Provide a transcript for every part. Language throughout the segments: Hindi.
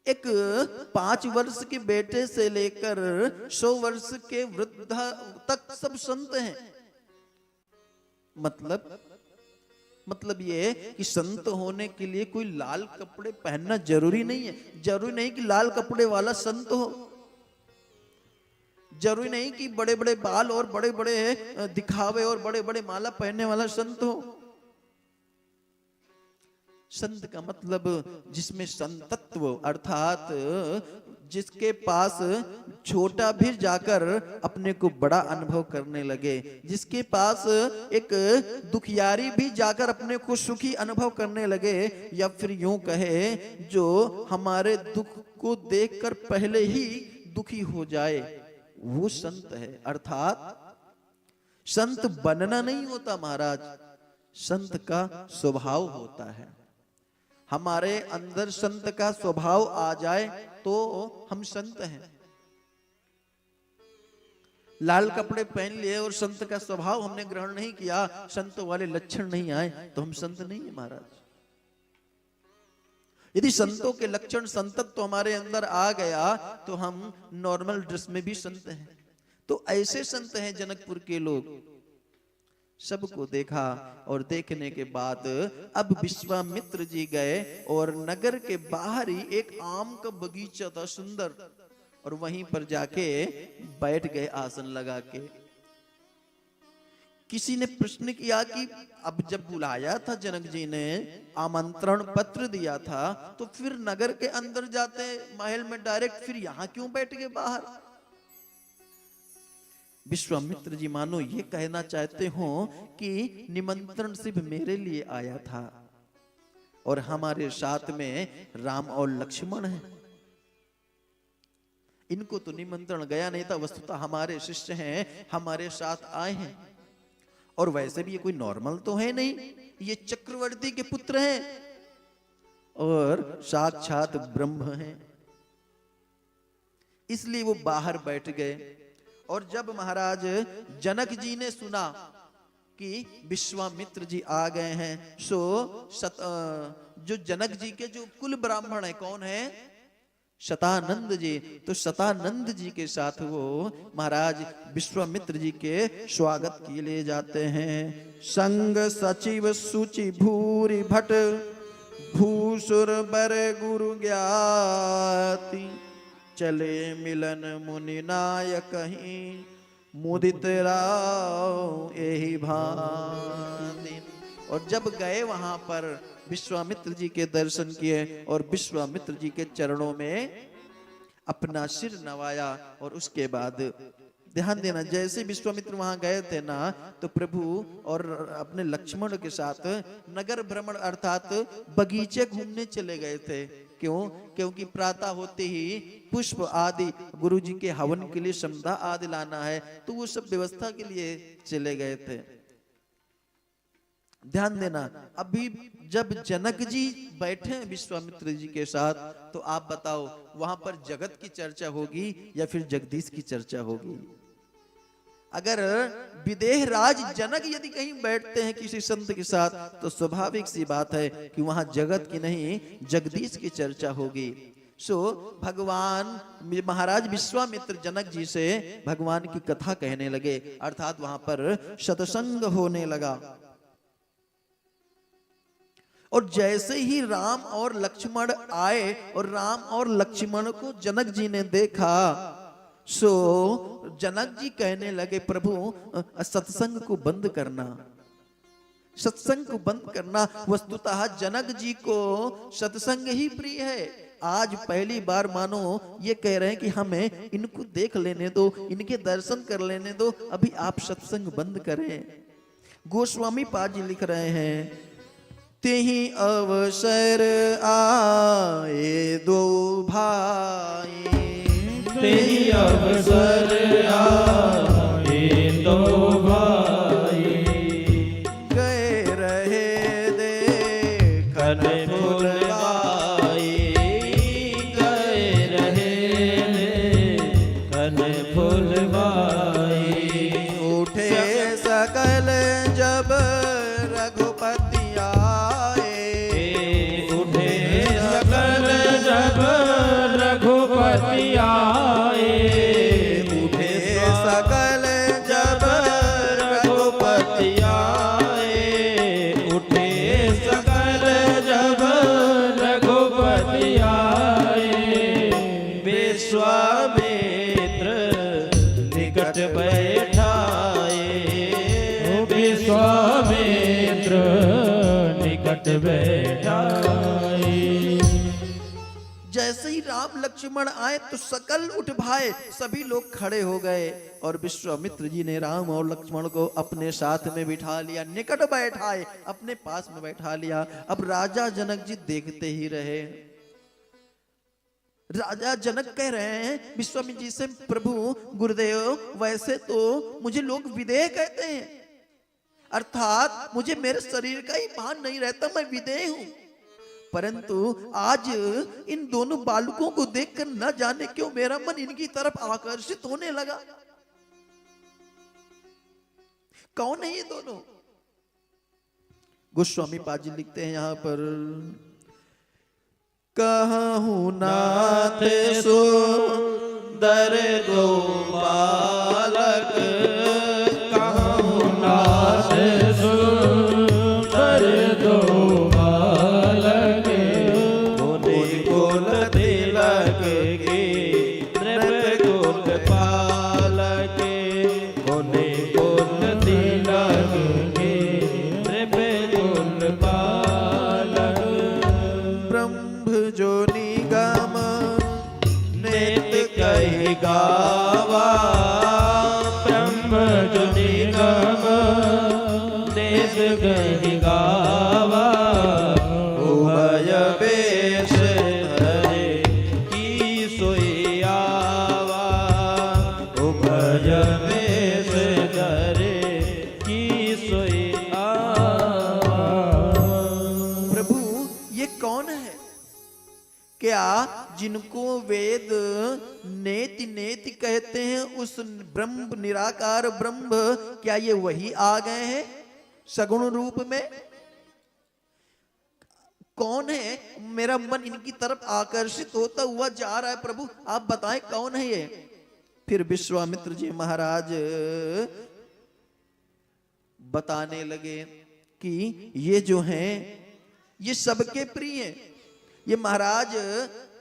एक 5 वर्ष के बेटे से लेकर 100 वर्ष के वृद्ध तक सब संत हैं। मतलब ये कि संत होने के लिए कोई लाल कपड़े पहनना जरूरी नहीं है। जरूरी नहीं कि लाल कपड़े वाला संत हो, जरूरी नहीं कि बड़े बड़े बाल और बड़े बड़े दिखावे और बड़े बड़े माला पहनने वाला संत हो। संत का मतलब जिसमें संतत्व अर्थात जिसके पास छोटा भी जाकर अपने को बड़ा अनुभव करने लगे, जिसके पास एक दुखियारी भी जाकर अपने को सुखी अनुभव करने लगे, या फिर यूं कहे जो हमारे दुख को देखकर पहले ही दुखी हो जाए, वो संत है। अर्थात संत बनना नहीं होता महाराज, संत का स्वभाव होता है। हमारे अंदर संत का स्वभाव आ जाए तो हम संत हैं। लाल कपड़े पहन लिए और संत का स्वभाव हमने ग्रहण नहीं किया, संत वाले लक्षण नहीं आए, तो हम संत नहीं है महाराज। यदि संतों के लक्षण संतत्व हमारे अंदर आ गया तो हम नॉर्मल ड्रेस में भी संत हैं। तो ऐसे संत हैं जनकपुर के लोग। सबको देखा और देखने के बाद अब विश्वामित्र जी गए और नगर के बाहर ही एक आम का बगीचा था सुंदर, और वहीं पर जाके बैठ गए आसन लगा के। किसी ने प्रश्न किया कि अब जब बुलाया था जनक जी ने, आमंत्रण पत्र दिया था, तो फिर नगर के अंदर जाते महल में डायरेक्ट, फिर यहां क्यों बैठ गए बाहर? विश्वामित्र जी मानो ये कहना चाहते हो कि निमंत्रण सिर्फ मेरे लिए आया था और हमारे साथ में राम और लक्ष्मण हैं, इनको तो निमंत्रण गया नहीं था। वस्तुतः हमारे शिष्य हैं, हमारे साथ आए हैं, और वैसे भी ये कोई नॉर्मल तो है नहीं, ये चक्रवर्ती के पुत्र हैं और साक्षात ब्रह्म हैं। इसलिए वो बाहर बैठ गए। और जब महाराज जनक जी ने सुना कि विश्वामित्र जी आ गए हैं, जो जनक जी के जो कुल ब्राह्मण है, कौन है? शतानंद जी। तो शतानंद जी के साथ वो महाराज विश्वामित्र जी के स्वागत के लिए जाते हैं। संग सचिव सुचि भूरि भट भूसुर बर गुरु ज्ञाति, चले मिलन मुनि नायक कहीं मुदित राव यही भांति। और जब गए वहां पर विश्वामित्र जी के दर्शन किए और विश्वामित्र जी के चरणों में अपना सिर नवाया, और उसके बाद ध्यान देना, जैसे विश्वामित्र वहां गए थे ना, तो प्रभु और अपने लक्ष्मण के साथ नगर भ्रमण अर्थात बगीचे घूमने चले गए थे। क्यों? क्योंकि प्रातः होते ही पुष्प आदि गुरु जी के हवन के लिए संध्या आदि लाना है, तो वो सब व्यवस्था के लिए चले गए थे। ध्यान देना, अभी जब जनक जी बैठे हैं विश्वामित्र जी के साथ, तो आप बताओ वहां पर जगत की चर्चा होगी या फिर जगदीश की चर्चा होगी? अगर विदेह राज जनक यदि कहीं बैठते हैं किसी संत के साथ, तो स्वाभाविक सी बात है कि वहां जगत की नहीं जगदीश की चर्चा होगी। सो भगवान महाराज विश्वामित्र जनक जी से भगवान की कथा कहने लगे, अर्थात वहां पर सत्संग होने लगा। और जैसे ही राम और लक्ष्मण आए और राम और लक्ष्मण को जनक जी ने देखा, सो जनक जी कहने लगे, प्रभु सत्संग को बंद करना, सत्संग को बंद करना। वस्तुतः जनक जी को सत्संग ही प्रिय है। आज पहली बार मानो ये कह रहे हैं कि हमें इनको देख लेने दो, इनके दर्शन कर लेने दो, अभी आप सत्संग बंद करें। गोस्वामी पाद जी लिख रहे हैं, तेहि अवसर आए दो भाई, तेहि अवसर आए दो भाई, गए रहे देखन फुलवाई, गए रहे देखन फुलवाई। उठे सकल जब रघुपति आए, उठे सकल जब बैठाए। जैसे ही राम लक्ष्मण आए तो सकल उठ भाए, सभी लोग खड़े हो गए और विश्वामित्र जी ने राम और लक्ष्मण को अपने साथ में बिठा लिया, निकट बैठाए, अपने पास में बैठा लिया। अब राजा जनक जी देखते ही रहे। राजा जनक कह रहे हैं विश्वामित्र जी से, प्रभु गुरुदेव वैसे तो मुझे लोग विदेह कहते हैं, अर्थात मुझे मेरे शरीर का ही भान नहीं रहता, मैं विदेह हूं, परंतु आज इन दोनों बालकों को देखकर न जाने क्यों मेरा मन इनकी तरफ आकर्षित होने लगा। कौन है ये दोनों? गोस्वामी पाद जी लिखते हैं यहां पर, कहूं नाथ सुंदर दो बालक, कहूं नाथ सुंदर दो बालक, कुल तिलक के नृप कुल पालक, कुल तिलक के नृप कुल पालक। ब्रह्म जो निगम नित कहि गावा, ब्रह्म जो निगम नित कहि गावा, उभय बेश धरे की सोई आवा, उभय बेश धरे की सोई आवा। प्रभु ये कौन है? क्या जिनको वेद नेति नेति कहते हैं उस ब्रह्म निराकार ब्रह्म, क्या ये वही आ गए हैं सगुण रूप में? कौन है? मेरा मन इनकी तरफ आकर्षित होता हुआ जा रहा है, प्रभु आप बताएं कौन है ये? फिर विश्वामित्र जी महाराज बताने लगे कि ये जो हैं ये सबके प्रिय हैं। ये महाराज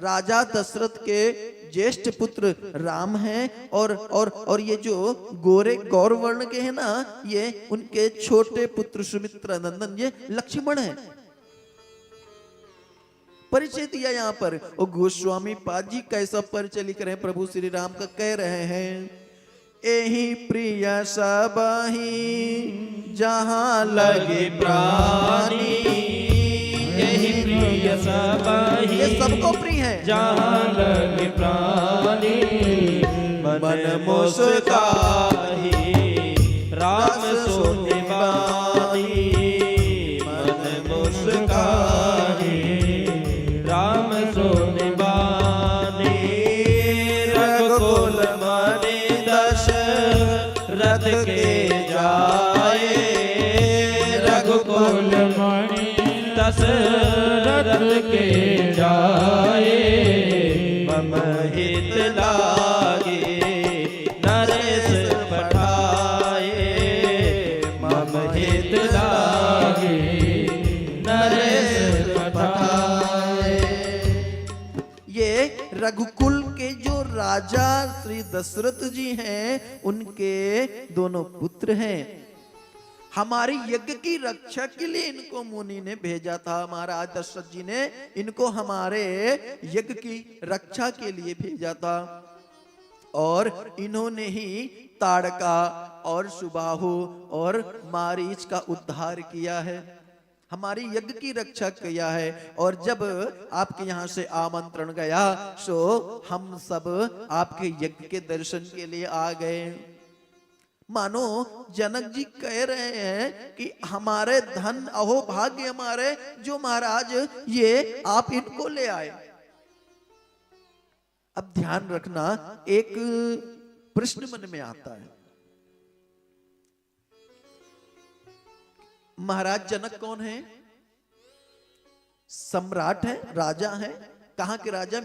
राजा दशरथ के ज्येष्ठ पुत्र राम हैं और ये जो गोरे गौर वर्ण के हैं ना, ये उनके छोटे पुत्र सुमित्रा नंदन ये लक्ष्मण हैं। परिचय दिया यहाँ पर। और गोस्वामी पाद जी कैसा परिचय लिख रहे हैं प्रभु श्री राम का, कह रहे हैं, एही प्रिय सबही जहां लगे प्राणी, यही प्रिय सबही ये सबको प्रिय है, जहाँ लगे प्राणी, मन मुस्काही राम सो निभाही, मन मुस्काही राम सो निभाही। रघुकुल मणि दशरथ के जाए, रघुकुल मणि दशरथ के जाए, मम हित लागे नरेश पठाए, मम हित लागे नरेश पठाए। ये रघुकुल के जो राजा श्री दशरथ जी हैं उनके दोनों पुत्र हैं। हमारी यज्ञ की रक्षा के लिए इनको मुनि ने भेजा था, महाराज दशरथ जी ने इनको हमारे यज्ञ की रक्षा के लिए भेजा था, और इन्होंने ही ताड़का और सुबाहु और मारीच का उद्धार किया है, हमारी यज्ञ की रक्षा किया है। और जब आपके यहाँ से आमंत्रण गया सो हम सब आपके यज्ञ के दर्शन के लिए आ गए। मानो जनक जी कह रहे हैं कि हमारे धन अहो भाग्य हमारे जो महाराज ये आप इनको ले आए। अब ध्यान रखना, एक प्रश्न मन में आता है, महाराज जनक कौन है? सम्राट है, राजा है, कहां के राजा?